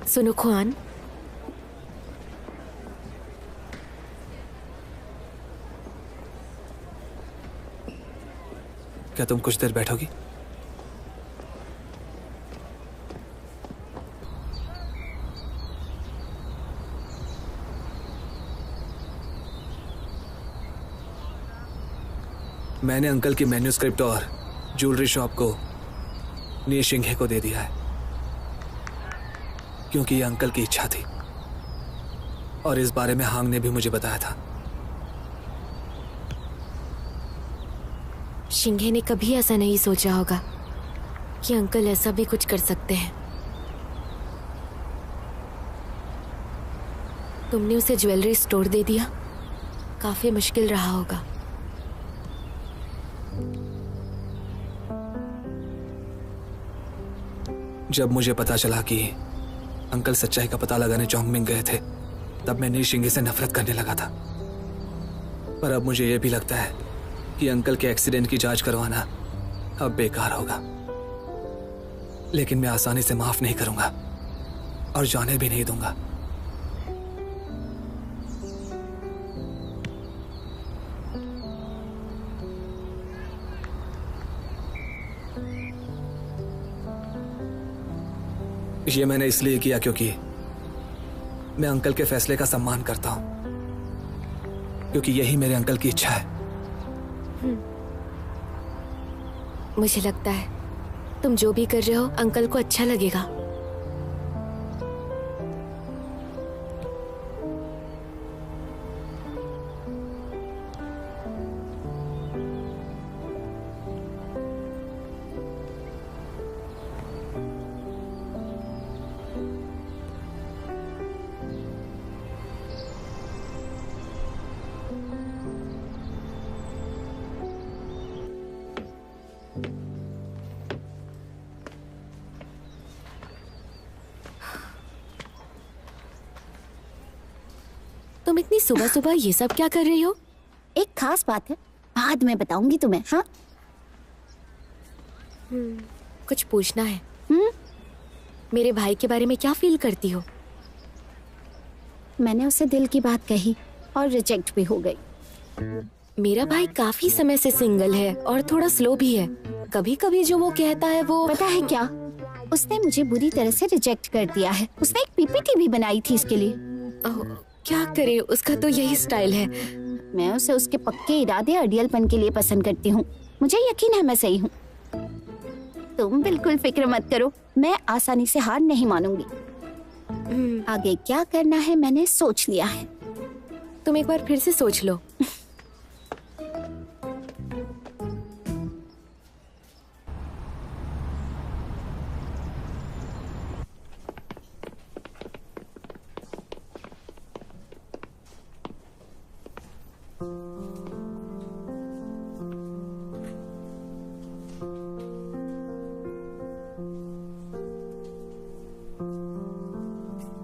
सुनो खुआन, क्या तुम कुछ देर बैठोगी? मैंने अंकल की मैन्यूस्क्रिप्ट और ज्वेलरी शॉप को नीशिंघे को दे दिया है, क्योंकि ये अंकल की इच्छा थी और इस बारे में हांग ने भी मुझे बताया था। शिंघे ने कभी ऐसा नहीं सोचा होगा कि अंकल ऐसा भी कुछ कर सकते हैं। तुमने उसे ज्वेलरी स्टोर दे दिया, काफी मुश्किल रहा होगा। जब मुझे पता चला कि अंकल सच्चाई का पता लगाने चोंगमिंग गए थे, तब मैं नीशिंगे से नफरत करने लगा था। पर अब मुझे यह भी लगता है कि अंकल के एक्सीडेंट की जांच करवाना अब बेकार होगा। लेकिन मैं आसानी से माफ नहीं करूंगा और जाने भी नहीं दूंगा। ये मैंने इसलिए किया क्योंकि मैं अंकल के फैसले का सम्मान करता हूं, क्योंकि यही मेरे अंकल की इच्छा है। मुझे लगता है तुम जो भी कर रहे हो अंकल को अच्छा लगेगा। तुम इतनी सुबह सुबह ये सब क्या कर रही हो? एक खास बात है, बाद में बताऊंगी तुम्हें। हाँ, कुछ पूछना है। मेरे भाई के बारे में क्या फील करती हो? मैंने उसे दिल की बात कही और रिजेक्ट भी हो गई। मेरा भाई काफी समय से सिंगल है और थोड़ा स्लो भी है। कभी कभी जो वो कहता है वो पता है क्या, उसने मुझे बुरी तरह से रिजेक्ट कर दिया है। उसने एक पीपीटी भी बनाई थी इसके लिए। क्या करे, उसका तो यही स्टाइल है। मैं उसे उसके पक्के इरादे अड़ियलपन के लिए पसंद करती हूँ। मुझे यकीन है मैं सही हूँ। तुम बिल्कुल फिक्र मत करो, मैं आसानी से हार नहीं मानूंगी। आगे क्या करना है मैंने सोच लिया है। तुम एक बार फिर से सोच लो।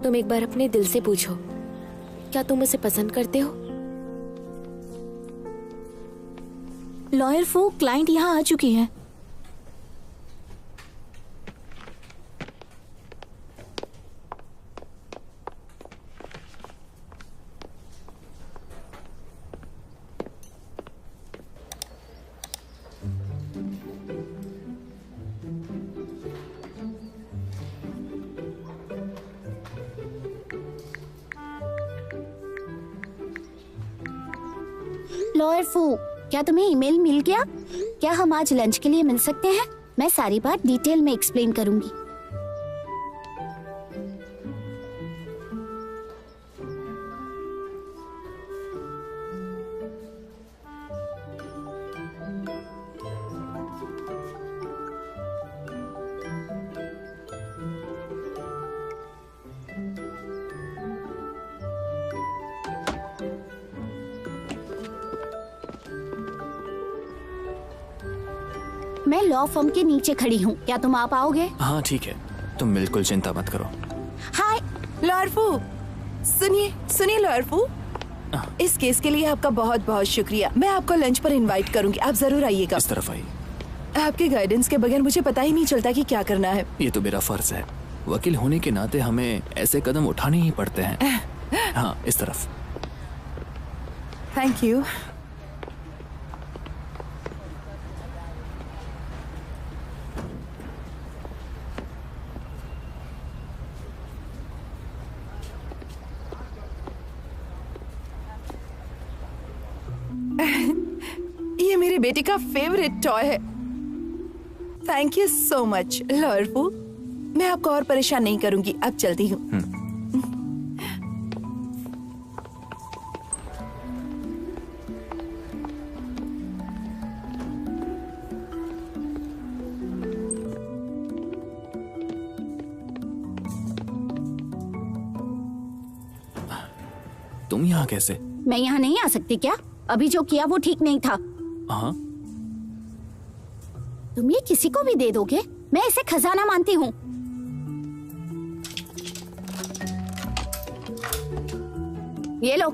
तुम एक बार अपने दिल से पूछो, क्या तुम उसे पसंद करते हो? लॉयर फू, क्लाइंट यहाँ आ चुकी है। लॉयर फू, क्या तुम्हें ईमेल मिल गया? क्या हम आज लंच के लिए मिल सकते हैं? मैं सारी बात डिटेल में एक्सप्लेन करूंगी। मैं लॉ फर्म के नीचे खड़ी हूँ, क्या तुम आ पाओगे? हाँ ठीक है, तुम बिल्कुल चिंता मत करो। हाय लॉयर फू, सुनिए लॉयर फू, इस केस के लिए आपका बहुत बहुत शुक्रिया। मैं आपको लंच पर इनवाइट करूंगी, आप जरूर आइएगा। इस तरफ आइए। आपके गाइडेंस के बगैर मुझे पता ही नहीं चलता कि क्या करना है। ये तो मेरा फर्ज है। वकील होने के नाते हमें ऐसे कदम उठाने ही पड़ते हैं। हाँ, इस तरफ। Thank you. ये मेरे बेटे का फेवरेट टॉय है। Thank you so much lawyer फू। मैं आपको और परेशान नहीं करूंगी, अब चलती हूँ। तुम यहाँ कैसे? मैं यहाँ नहीं आ सकती क्या? अभी जो किया वो ठीक नहीं था। हाँ, तुम ये किसी को भी दे दोगे? मैं इसे खजाना मानती हूँ। ये लो।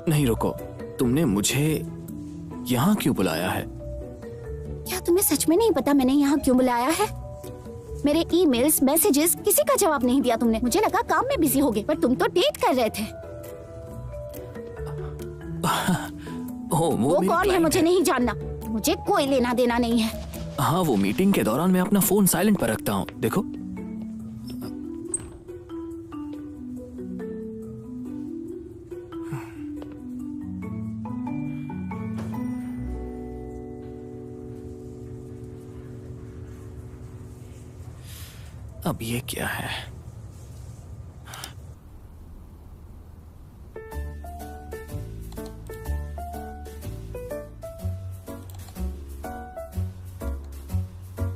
नहीं रुको, तुमने मुझे यहाँ क्यों बुलाया है? क्या तुम्हें सच में नहीं पता मैंने यहाँ क्यों बुलाया है? मेरे ईमेल्स, मैसेजेस, किसी का जवाब नहीं दिया तुमने। मुझे लगा काम में बिजी होगे, पर तुम तो डेट कर रहे थे। वो मेरी कौन है क्लाइंट मुझे नहीं जानना। मुझे कोई लेना देना नहीं है। हाँ, वो मीटिंग के दौरान मैं अपना फोन साइलेंट पर रखता हूँ, देखो। अब ये क्या है?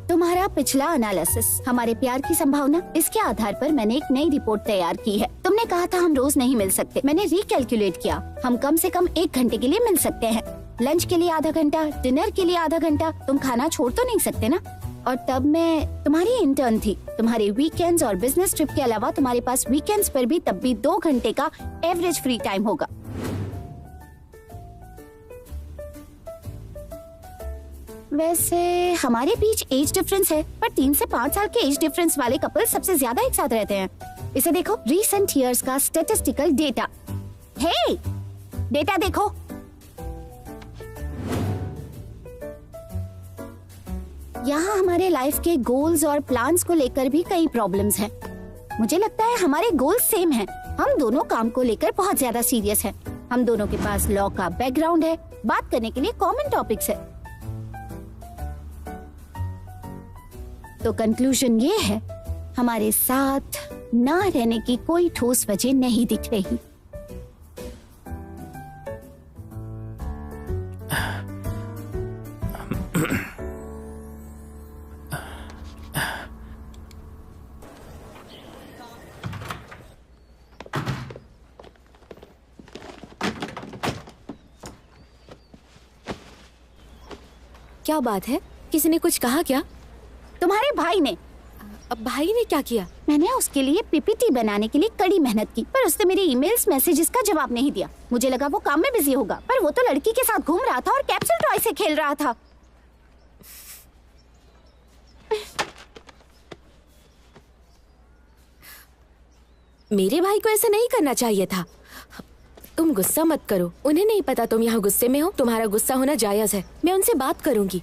तुम्हारा पिछला एनालिसिस, हमारे प्यार की संभावना, इसके आधार पर मैंने एक नई रिपोर्ट तैयार की है। तुमने कहा था हम रोज नहीं मिल सकते। मैंने रिकैलकुलेट किया, हम कम से कम 1 घंटे के लिए मिल सकते हैं। लंच के लिए आधा घंटा, डिनर के लिए आधा घंटा। तुम खाना छोड़ तो नहीं सकते ना? और तब मैं तुम्हारी इंटर्न थी। तुम्हारे वीकेंड्स और बिजनेस ट्रिप के अलावा तुम्हारे पास वीकेंड्स पर भी तब भी 2 घंटे का एवरेज फ्री टाइम होगा। वैसे हमारे बीच एज डिफरेंस है, पर 3 से 5 साल के एज डिफरेंस वाले कपल सबसे ज्यादा एक साथ रहते हैं। इसे देखो, रीसेंट ईयर्स का स्टैटिस्टिकल डेटा। हे, डेटा देखो। यहाँ हमारे लाइफ के गोल्स और प्लान्स को लेकर भी कई प्रॉब्लम्स हैं। मुझे लगता है हमारे गोल्स सेम हैं। हम दोनों काम को लेकर बहुत ज्यादा सीरियस हैं। हम दोनों के पास लॉ का बैकग्राउंड है, बात करने के लिए कॉमन टॉपिक्स है। तो कंक्लूजन ये है, हमारे साथ ना रहने की कोई ठोस वजह नहीं दिख रही। क्या बात है? किसी ने कुछ कहा क्या? तुम्हारे भाई ने। अब भाई ने क्या किया? मैंने उसके लिए पीपीटी बनाने के लिए कड़ी मेहनत की, पर उसने मेरे ईमेल्स, मैसेजेस का जवाब नहीं दिया। मुझे लगा वो काम में बिजी होगा, पर वो तो लड़की के साथ घूम रहा था और कैप्सूल टॉय से खेल रहा था। मेरे भाई को ऐसा नहीं करना चाहिए था। तुम गुस्सा मत करो, उन्हें नहीं पता तुम यहाँ गुस्से में हो। तुम्हारा गुस्सा होना जायज है। मैं उनसे बात करूंगी।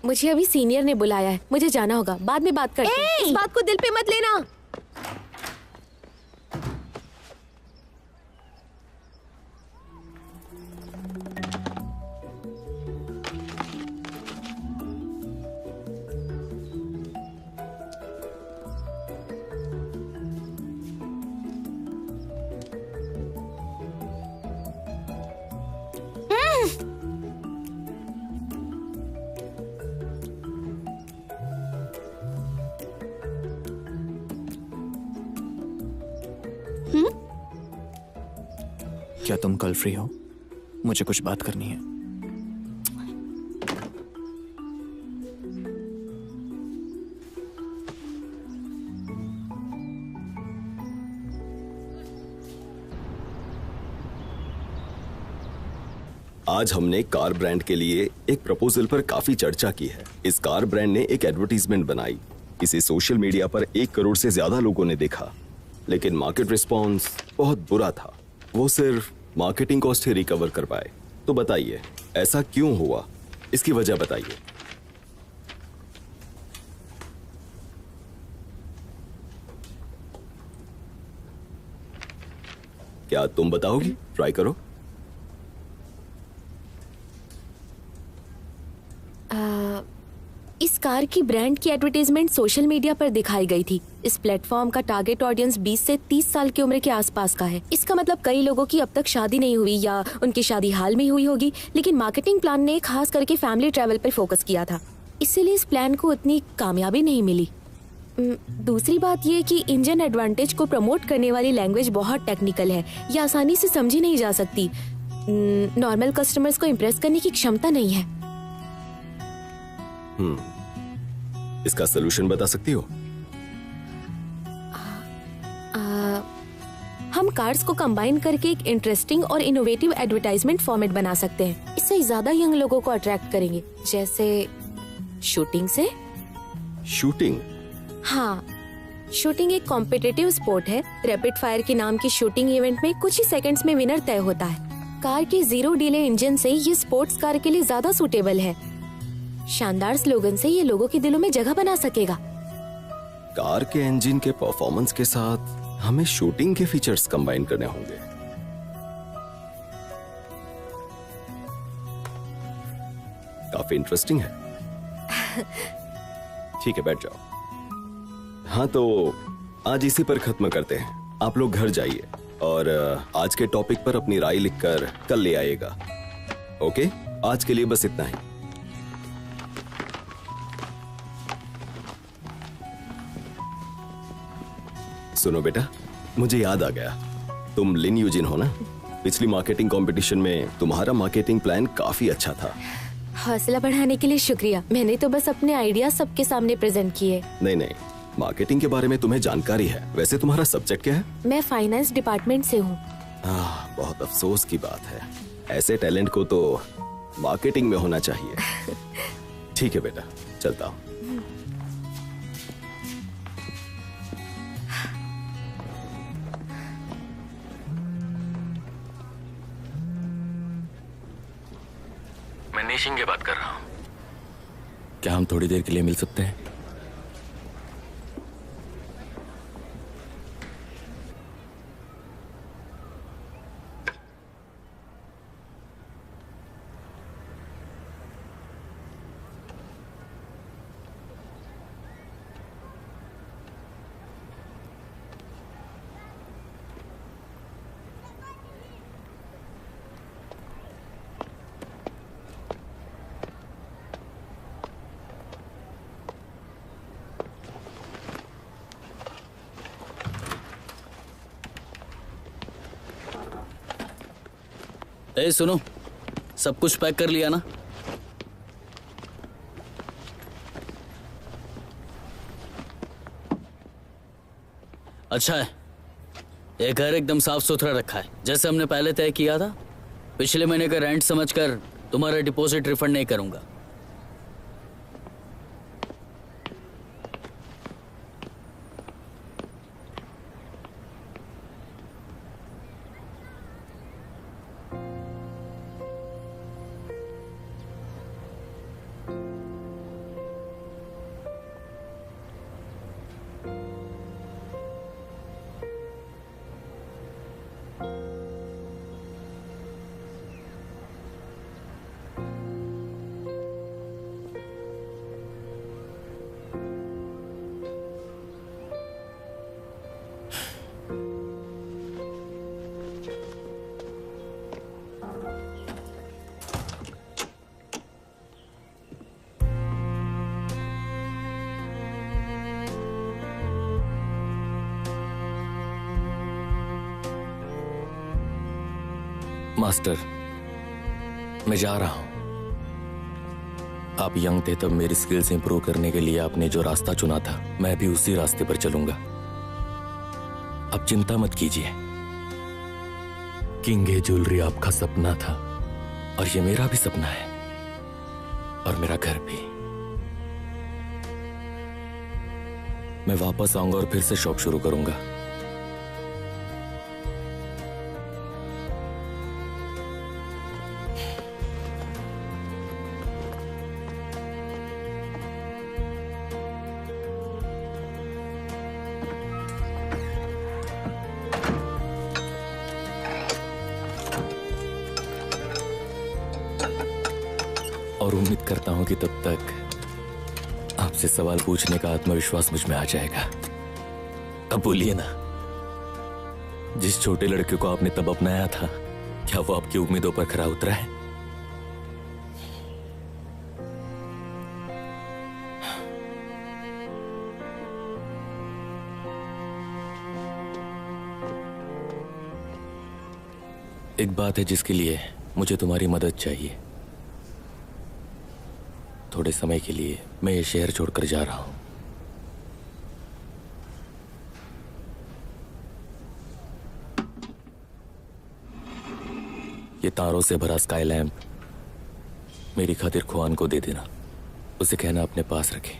मुझे अभी सीनियर ने बुलाया है, मुझे जाना होगा। बाद में बात करते हैं। इस बात को दिल पे मत लेना। क्या तुम कल फ्री हो? मुझे कुछ बात करनी है। आज हमने कार ब्रांड के लिए एक प्रपोजल पर काफी चर्चा की है। इस कार ब्रांड ने एक एडवर्टीजमेंट बनाई। इसे सोशल मीडिया पर 1 करोड़ से ज्यादा लोगों ने देखा, लेकिन मार्केट रिस्पॉन्स बहुत बुरा था। वो सिर्फ मार्केटिंग कॉस्ट ही रिकवर कर पाए। तो बताइए ऐसा क्यों हुआ, इसकी वजह बताइए। क्या तुम बताओगी? ट्राई करो। इस कार की ब्रांड की एडवर्टाइजमेंट सोशल मीडिया पर दिखाई गई थी। इस प्लेटफॉर्म का टारगेट ऑडियंस 20 से 30 साल की उम्र के आसपास का है। इसका मतलब कई लोगों की अब तक शादी नहीं हुई या उनकी शादी हाल में हुई होगी, लेकिन मार्केटिंग प्लान ने खास करके फैमिली ट्रैवल पर फोकस किया था। इसीलिए इस प्लान को उतनी कामयाबी नहीं मिली। दूसरी बात यह कि इंजन एडवांटेज को प्रमोट करने वाली लैंग्वेज बहुत टेक्निकल है, ये आसानी से समझी नहीं जा सकती। नॉर्मल कस्टमर्स को इम्प्रेस करने की क्षमता नहीं है। इसका सोल्यूशन बता सकती हो? हम कार्ड्स को कंबाइन करके एक इंटरेस्टिंग और इनोवेटिव एडवर्टाइजमेंट फॉर्मेट बना सकते हैं। इससे ज्यादा यंग लोगों को अट्रैक्ट करेंगे। जैसे शूटिंग से। शूटिंग? हाँ, शूटिंग एक कॉम्पिटिटिव स्पोर्ट है। रैपिड फायर के नाम की शूटिंग इवेंट में कुछ ही सेकंड्स में विनर तय होता है। कार के 0 डिले इंजन से ये स्पोर्ट्स कार के लिए ज्यादा सूटेबल है। शानदार स्लोगन से ये लोगों के दिलों में जगह बना सकेगा। कार के इंजन के परफॉर्मेंस के साथ हमें शूटिंग के फीचर्स कंबाइन करने होंगे। काफी इंटरेस्टिंग है। ठीक है, बैठ जाओ। हाँ, तो आज इसी पर खत्म करते हैं। आप लोग घर जाइए और आज के टॉपिक पर अपनी राय लिखकर कल ले आइएगा। ओके, आज के लिए बस इतना ही। सुनो बेटा, मुझे याद आ गया, तुम लिन यूजिन हो ना? पिछली मार्केटिंग कंपटीशन में तुम्हारा मार्केटिंग प्लान काफी अच्छा था। हौसला बढ़ाने के लिए शुक्रिया। मैंने तो बस अपने आइडिया सबके सामने प्रेजेंट किए। नहीं, मार्केटिंग के बारे में तुम्हें जानकारी है। वैसे तुम्हारा सब्जेक्ट क्या है? मैं फाइनेंस डिपार्टमेंट से हूँ। बहुत अफसोस की बात है। ऐसे टैलेंट को तो मार्केटिंग में होना चाहिए। ठीक है बेटा, चलता हूँ। मैं निशिंग की बात कर रहा हूँ। क्या हम थोड़ी देर के लिए मिल सकते हैं? ए सुनो, सब कुछ पैक कर लिया ना? अच्छा है, ये घर एकदम साफ सुथरा रखा है, जैसे हमने पहले तय किया था। पिछले महीने का रेंट समझकर तुम्हारा डिपॉजिट रिफंड नहीं करूंगा। मास्टर, मैं जा रहा हूं। आप यंग थे तब मेरी स्किल्स इंप्रूव करने के लिए आपने जो रास्ता चुना था, मैं भी उसी रास्ते पर चलूंगा। अब चिंता मत कीजिए। किंग ज्वेलरी आपका सपना था, और ये मेरा भी सपना है, और मेरा घर भी। मैं वापस आऊंगा और फिर से शॉप शुरू करूंगा। और उम्मीद करता हूं कि तब तक आपसे सवाल पूछने का आत्मविश्वास मुझ में आ जाएगा। अब बोलिए ना, जिस छोटे लड़के को आपने तब अपनाया था, क्या वो आपकी उम्मीदों पर खरा उतरा है? एक बात है जिसके लिए मुझे तुम्हारी मदद चाहिए। थोड़े समय के लिए मैं ये शहर छोड़कर जा रहा हूं। ये तारों से भरा स्काई लैंप मेरी खातिर खुआन को दे देना। उसे कहना अपने पास रखे।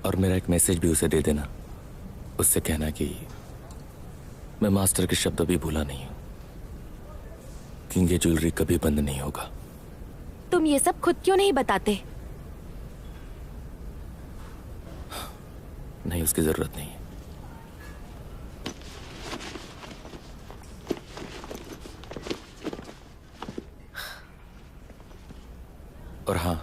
और मेरा एक मैसेज भी उसे दे देना। उससे कहना कि मैं मास्टर के शब्द भी भूला नहीं हूं, कि ये ज्वेलरी कभी बंद नहीं होगा। तुम ये सब खुद क्यों नहीं बताते? नहीं, उसकी जरूरत नहीं है। और हाँ,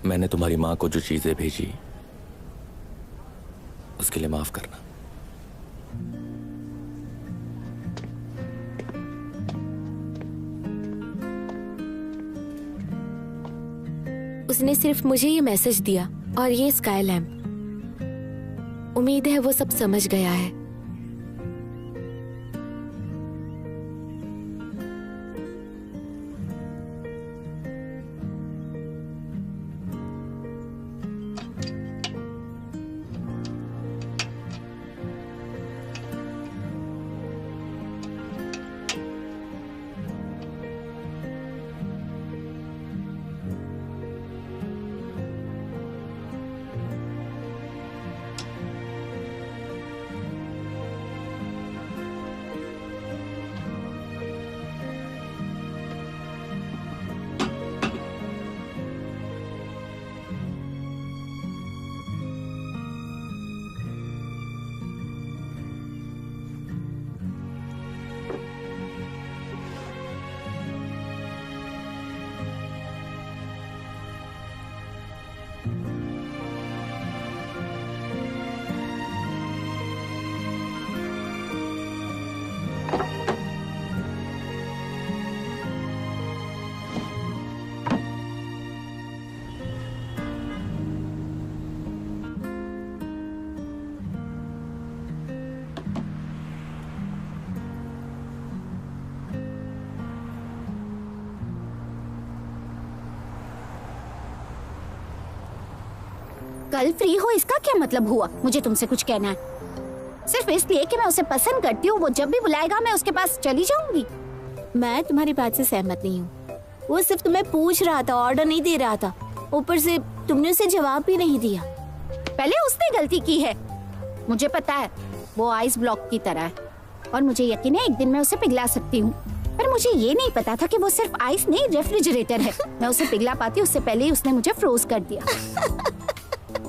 मैंने तुम्हारी मां को जो चीजें भेजी उसके लिए माफ करना। उसने सिर्फ मुझे ये मैसेज दिया और ये स्काई लैम्प। उम्मीद है वो सब समझ गया है। कल फ्री हो इसका क्या मतलब हुआ? मुझे तुमसे कुछ कहना है। सिर्फ इसलिए कि मैं उसे पसंद करती हूँ, वो जब भी बुलाएगा मैं उसके पास चली जाऊंगी। मैं तुम्हारी बात से सहमत नहीं हूँ। वो सिर्फ तुम्हें पूछ रहा था, ऑर्डर नहीं दे रहा था। ऊपर से तुमने उसे जवाब भी नहीं दिया। पहले उसने गलती की है, मुझे पता है। वो आइस ब्लॉक की तरह है और मुझे यकीन है एक दिन मैं उसे पिघला सकती हूँ। पर मुझे ये नहीं पता था कि वो सिर्फ आइस नहीं रेफ्रिजरेटर है। मैं उसे पिघला पाती उससे पहले ही उसने मुझे फ्रोज कर दिया।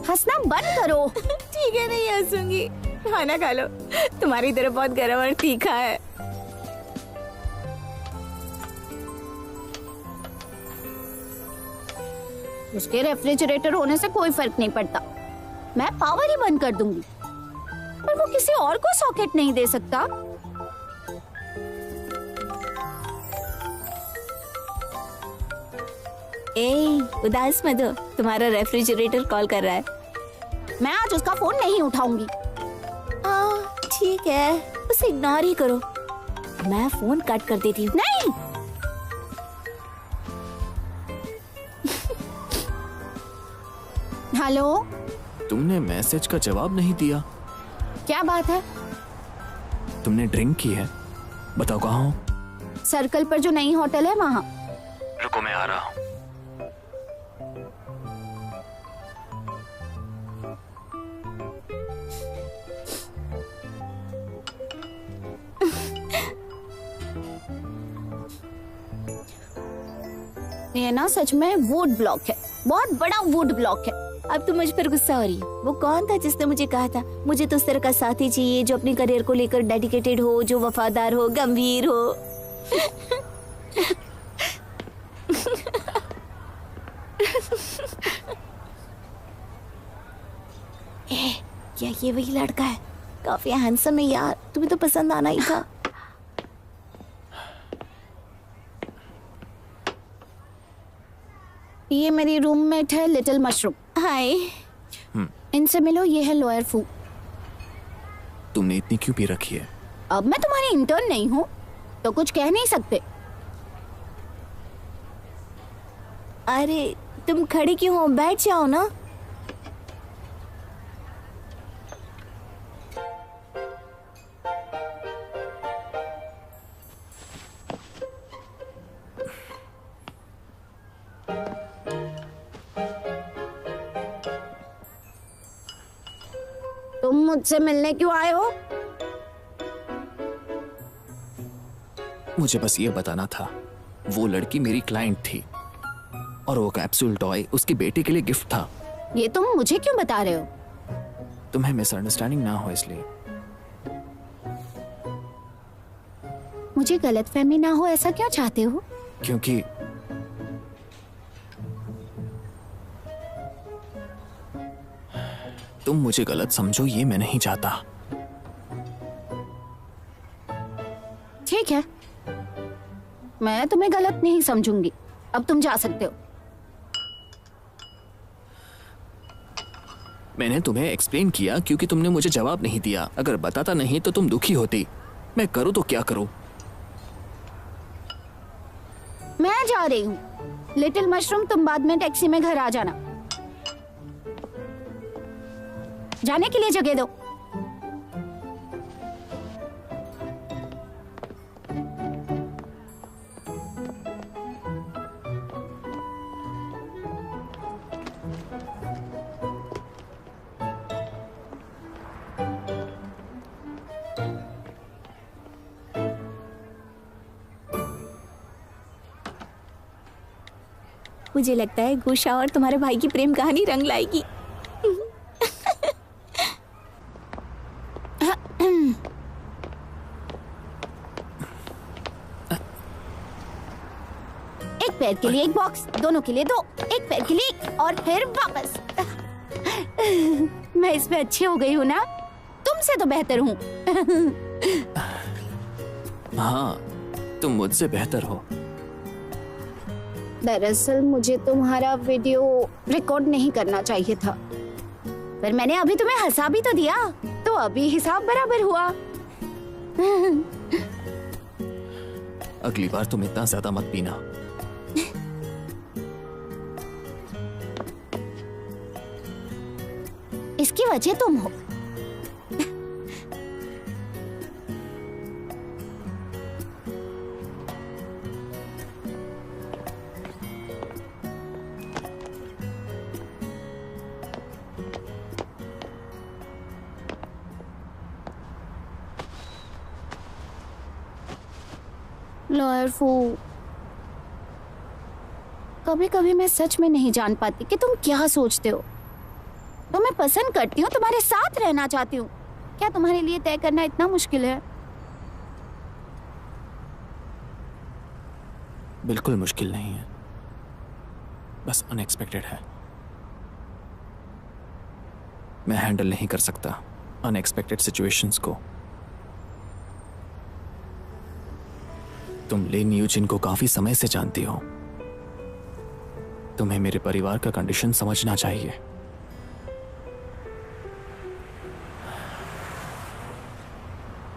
हंसना बंद करो। ठीक है, नहीं हंसूंगी। खाना खा लो, तुम्हारी तरह बहुत गर्म और तीखा है। उसके रेफ्रिजरेटर होने से कोई फर्क नहीं पड़ता। मैं पावर ही बंद कर दूंगी, पर वो किसी और को सॉकेट नहीं दे सकता। ए, उदास मत हो, तुम्हारा रेफ्रिजरेटर कॉल कर रहा है। मैं आज उसका फोन नहीं उठाऊंगी। ठीक है, उसे इग्नोर ही करो। मैं फोन कट कर देती हूँ। नहीं। हेलो, तुमने मैसेज का जवाब नहीं दिया। क्या बात है? तुमने ड्रिंक की है? बताओ कहाँ हो? सर्कल पर जो नई होटल है वहाँ। रुको मैं आ रहा हूँ। ये ना सच में वुड ब्लॉक है, बहुत बड़ा वुड ब्लॉक है। अब तुम मुझ पर गुस्सा हो रही हो। वो कौन था जिसने मुझे कहा था मुझे तो उस तरह का साथी चाहिए जो अपने करियर को लेकर डेडिकेटेड हो, जो वफादार हो, गंभीर हो। क्या ये वही लड़का है? काफी हैंडसम है यार, तुम्हें तो पसंद आना ही था। ये मेरी रूममेट है लिटिल मशरूम। हाय। इनसे मिलो, ये है लॉयर फू। तुमने इतनी क्यों पी रखी है? अब मैं तुम्हारी इंटर्न नहीं हूँ तो कुछ कह नहीं सकते। अरे तुम खड़े क्यों हो? बैठ जाओ ना। तुम मुझसे मिलने क्यों आए हो? मुझे बस ये बताना था, वो लड़की मेरी क्लाइंट थी और वो कैप्सूल टॉय उसके बेटे के लिए गिफ्ट था। ये तुम मुझे क्यों बता रहे हो? तुम्हें मिसअंडरस्टैंडिंग ना हो इसलिए। मुझे गलतफहमी ना हो ऐसा क्यों चाहते हो? क्योंकि तुम मुझे गलत समझो ये मैं नहीं चाहता। ठीक है, मैं तुम्हें गलत नहीं समझूंगी। अब तुम जा सकते हो। मैंने तुम्हें एक्सप्लेन किया क्योंकि तुमने मुझे जवाब नहीं दिया। अगर बताता नहीं तो तुम दुखी होती। मैं करूँ तो क्या करूँ? मैं जा रही हूँ। लिटिल मशरूम, तुम बाद में टैक्सी में घर आ जाना। जाने के लिए जगह दो। मुझे लगता है गुशा और तुम्हारे भाई की प्रेम कहानी रंग लाएगी। एक पैर के लिए एक बॉक्स, दोनों के लिए दो। एक पैर के लिए एक और फिर वापस। मैं इसमें अच्छी हो गई हूँ ना? तुमसे तो बेहतर हूँ। हाँ, तुम मुझसे बेहतर हो। दरअसल मुझे तुम्हारा वीडियो रिकॉर्ड नहीं करना चाहिए था, पर मैंने अभी तुम्हें हंसा भी तो दिया, तो अभी हिसाब बराबर हुआ। अगली बार तुम इतना ज्यादा मत पीना। इसकी वजह तुम हो। लॉयर फू, कभी कभी मैं सच में नहीं जान पाती कि तुम क्या सोचते हो। तो मैं पसंद करती हूँ, तुम्हारे साथ रहना चाहती हूँ। क्या तुम्हारे लिए तय करना इतना मुश्किल है? बिल्कुल मुश्किल नहीं है, बस अनएक्सपेक्टेड है। मैं हैंडल नहीं कर सकता अनएक्सपेक्टेड सिचुएशंस को। तुम लिन यूजिन को काफी समय से जानती हो। तुम्हें मेरे परिवार का कंडीशन समझना चाहिए।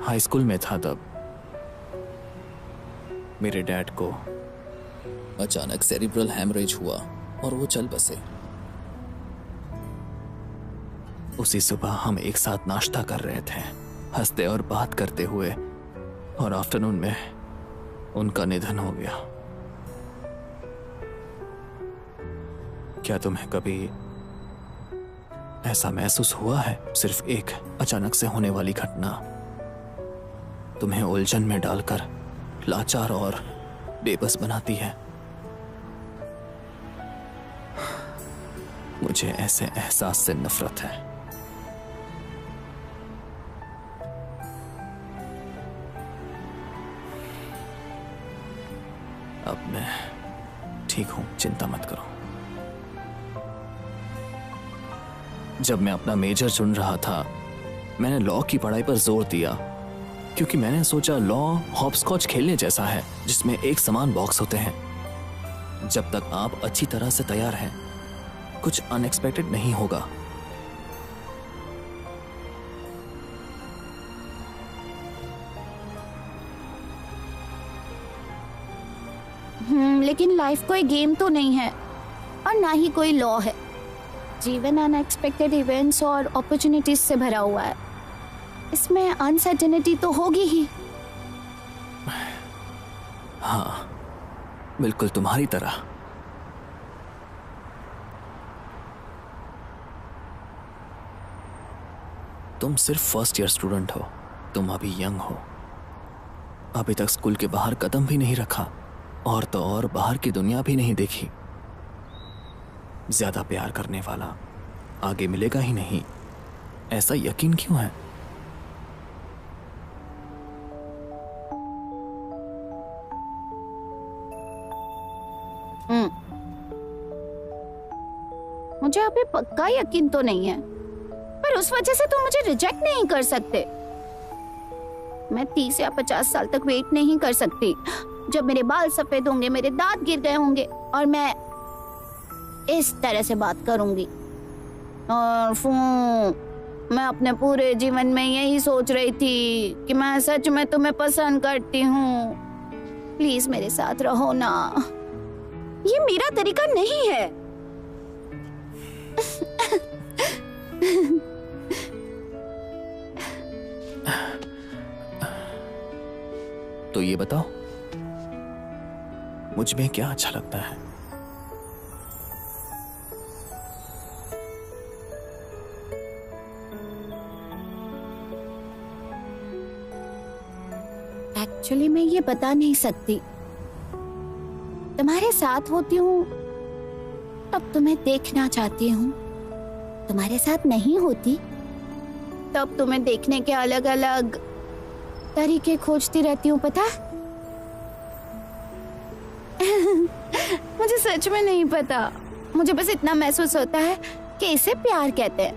हाई स्कूल में था तब मेरे डैड को अचानक सेरिब्रल हैमरेज हुआ और वो चल बसे। उसी सुबह हम एक साथ नाश्ता कर रहे थे। हंसते और बात करते हुए, और आफ्टरनून में उनका निधन हो गया। क्या तुम्हें कभी ऐसा महसूस हुआ है, सिर्फ एक अचानक से होने वाली घटना तुम्हें उलझन में डालकर लाचार और बेबस बनाती है? मुझे ऐसे एहसास से नफरत है। अब मैं ठीक हूं, चिंता मत करो। जब मैं अपना मेजर चुन रहा था, मैंने लॉ की पढ़ाई पर जोर दिया, क्योंकि मैंने सोचा लॉ हॉपस्कॉच खेलने जैसा है, जिसमें एक समान बॉक्स होते हैं। जब तक आप अच्छी तरह से तैयार हैं, कुछ अनएक्सपेक्टेड नहीं होगा। लेकिन लाइफ कोई गेम तो नहीं है, और ना ही कोई लॉ है। जीवन अनएक्सपेक्टेड इवेंट्स और अपॉर्चुनिटीज से भरा हुआ है। इसमें अनसर्टेनिटी तो होगी ही। हाँ, बिल्कुल तुम्हारी तरह। तुम सिर्फ फर्स्ट ईयर स्टूडेंट हो, तुम अभी यंग हो, अभी तक स्कूल के बाहर कदम भी नहीं रखा, और तो और बाहर की दुनिया भी नहीं देखी। ज्यादा प्यार करने वाला आगे मिलेगा ही नहीं, ऐसा यकीन क्यों है? मुझे अभी पक्का यकीन तो नहीं है, पर उस वजह से तुम मुझे रिजेक्ट नहीं कर सकते। मैं 30 या 50 साल तक वेट नहीं कर सकती, जब मेरे बाल सफेद होंगे, मेरे दांत गिर गए होंगे, और मैं इस तरह से बात करूंगी। और मैं अपने पूरे जीवन में यही सोच रही थी कि मैं सच में तुम्हें पसंद करती हूँ। प्लीज मेरे साथ रहो ना। ये मेरा तरीका नहीं है। तो ये बताओ, मुझ में क्या अच्छा लगता है? एक्चुअली मैं ये बता नहीं सकती। तुम्हारे साथ होती हूँ तब तुम्हें देखना चाहती हूँ, तुम्हारे साथ नहीं होती तब तुम्हें देखने के अलग अलग तरीके खोजती रहती हूँ, पता? मुझे सच में नहीं पता, मुझे बस इतना महसूस होता है कि इसे प्यार कहते हैं।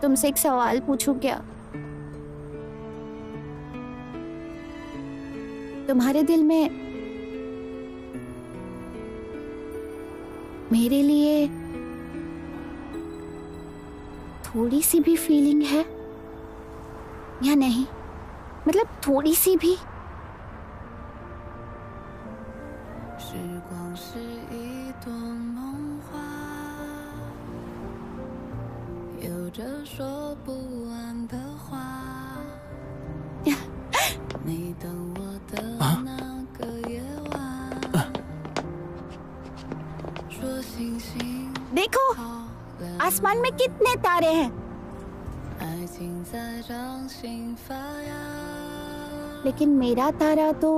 तुमसे एक सवाल पूछूं क्या? तुम्हारे दिल में मेरे लिए थोड़ी सी भी फीलिंग है या नहीं? मतलब थोड़ी सी भी? देखो आसमान में कितने तारे हैं, लेकिन मेरा तारा तो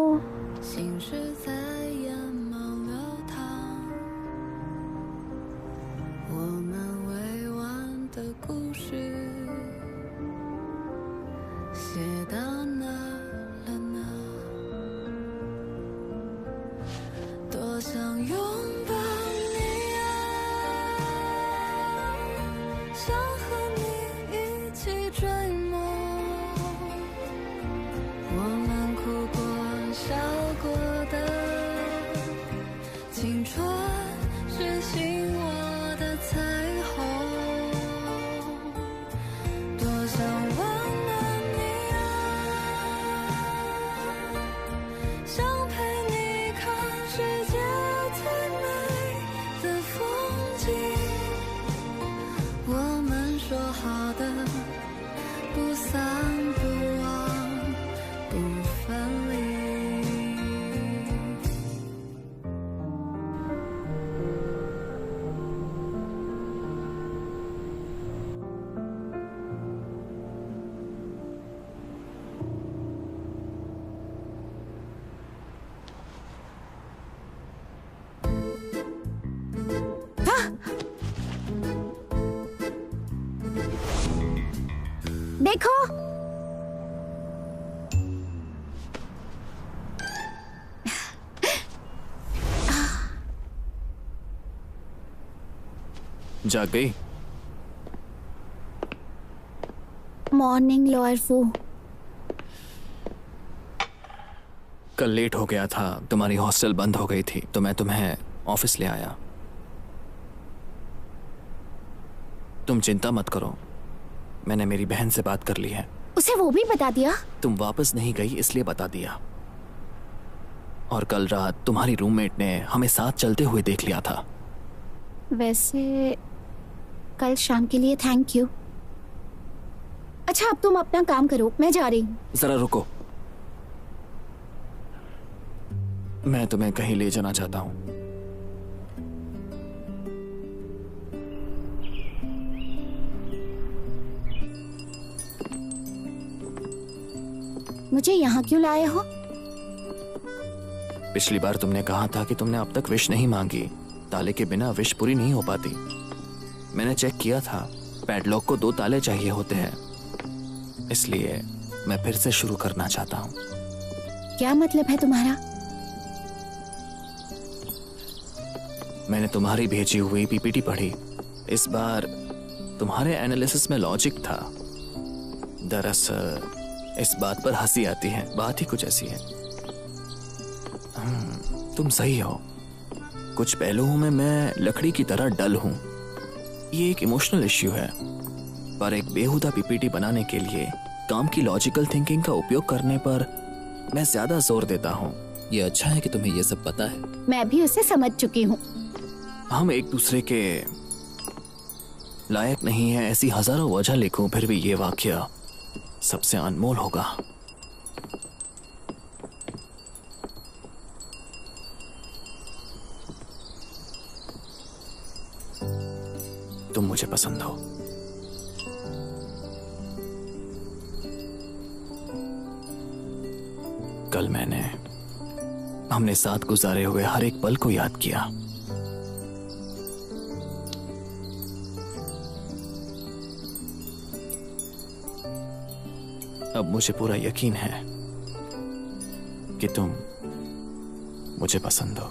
जाग गई? मॉर्निंग लॉयर फू। कल लेट हो गया था, तुम्हारी हॉस्टल बंद हो गई थी तो मैं तुम्हें ऑफिस ले आया। तुम चिंता मत करो, मैंने मेरी बहन से बात कर ली है। उसे वो भी बता दिया? तुम वापस नहीं गई इसलिए बता दिया। और कल रात तुम्हारी रूममेट ने हमें साथ चलते हुए देख लिया था। वैसे कल शाम के लिए थैंक यू। अच्छा अब तुम अपना काम करो, मैं जा रही हूँ। जरा रुको, मैं तुम्हें कहीं ले जाना चाहता हूँ। मुझे यहाँ क्यों लाए हो? पिछली बार तुमने कहा था कि तुमने अब तक विश नहीं मांगी, ताले के बिना विश पूरी नहीं हो पाती। मैंने चेक किया था, पैडलॉक को 2 ताले चाहिए होते हैं, इसलिए मैं फिर से शुरू करना चाहता हूँ। क्या मतलब है तुम्हारा? मैंने तुम्हारी भेजी हुई पीपीटी पढ़ी। इस बार तुम्हारे एनालिसिस में लॉजिक था। दरअसल इस बात पर हंसी आती है, बात ही कुछ ऐसी है। तुम सही हो, कुछ पहलुओं में मैं लकड़ी की तरह डल हूं। ये एक इमोशनल इश्यू है, पर एक बेहुदा पीपीटी बनाने के लिए काम की लॉजिकल थिंकिंग का उपयोग करने पर मैं ज्यादा जोर देता हूँ। ये अच्छा है कि तुम्हें ये सब पता है। मैं भी उसे समझ चुकी हूँ। हम एक दूसरे के लायक नहीं है ऐसी हजारों वजह लिखूं, फिर भी ये वाकया सबसे अनमोल होगा। तुम मुझे पसंद हो। कल हमने साथ गुजारे हुए हर एक पल को याद किया। अब मुझे पूरा यकीन है कि तुम मुझे पसंद हो।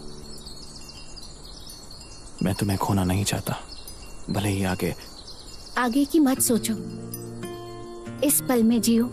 मैं तुम्हें खोना नहीं चाहता, भले ही आगे की मत सोचो, इस पल में जियो।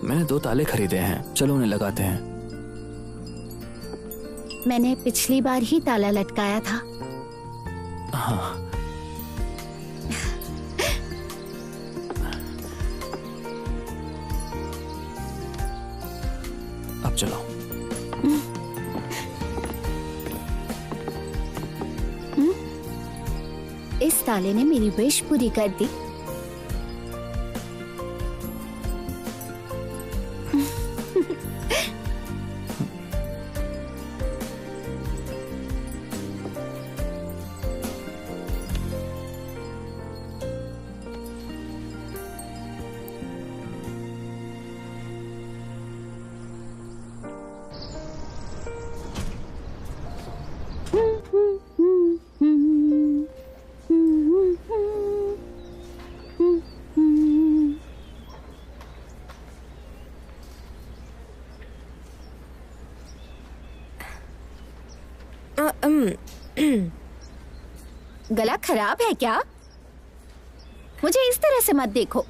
मैंने 2 ताले खरीदे हैं, चलो उन्हें लगाते हैं। मैंने पिछली बार ही ताला लटकाया था। हाँ। अब चलो। इस ताले ने मेरी विश पूरी कर दी। गला खराब है क्या? मुझे इस तरह से मत देखो।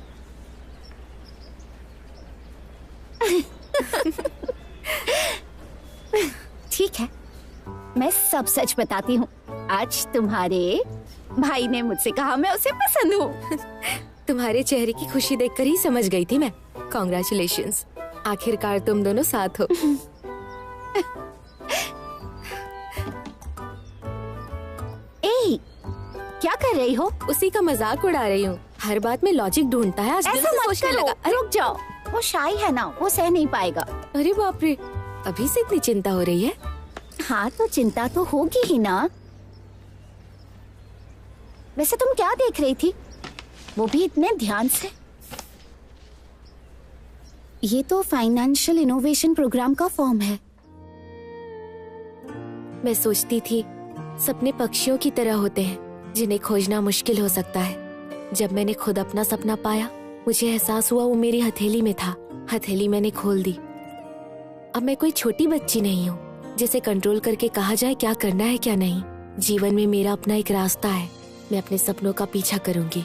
ठीक है, मैं सब सच बताती हूँ। आज तुम्हारे भाई ने मुझसे कहा मैं उसे पसंद हूँ। तुम्हारे चेहरे की खुशी देखकर ही समझ गई थी मैं। कॉन्ग्रेचुलेशंस, आखिरकार तुम दोनों साथ हो। क्या कर रही हो? उसी का मजाक उड़ा रही हूँ। हर बात में लॉजिक ढूंढता है। आज दिल ऐसा से मत सोचने करो। लगा। रुक जाओ, वो शाई है ना, वो सह नहीं पाएगा। अरे बाप रे, अभी से इतनी चिंता हो रही है? हाँ तो चिंता तो होगी ही ना। वैसे तुम क्या देख रही थी, वो भी इतने ध्यान से? ये तो फाइनेंशियल इनोवेशन प्रोग्राम का फॉर्म है। मैं सोचती थी सपने पक्षियों की तरह होते हैं जिन्हें खोजना मुश्किल हो सकता है। जब मैंने खुद अपना सपना पाया मुझे एहसास हुआ वो मेरी हथेली में था। हथेली मैंने खोल दी। अब मैं कोई छोटी बच्ची नहीं हूँ जिसे कंट्रोल करके कहा जाए क्या करना है क्या नहीं। जीवन में मेरा अपना एक रास्ता है। मैं अपने सपनों का पीछा करूंगी।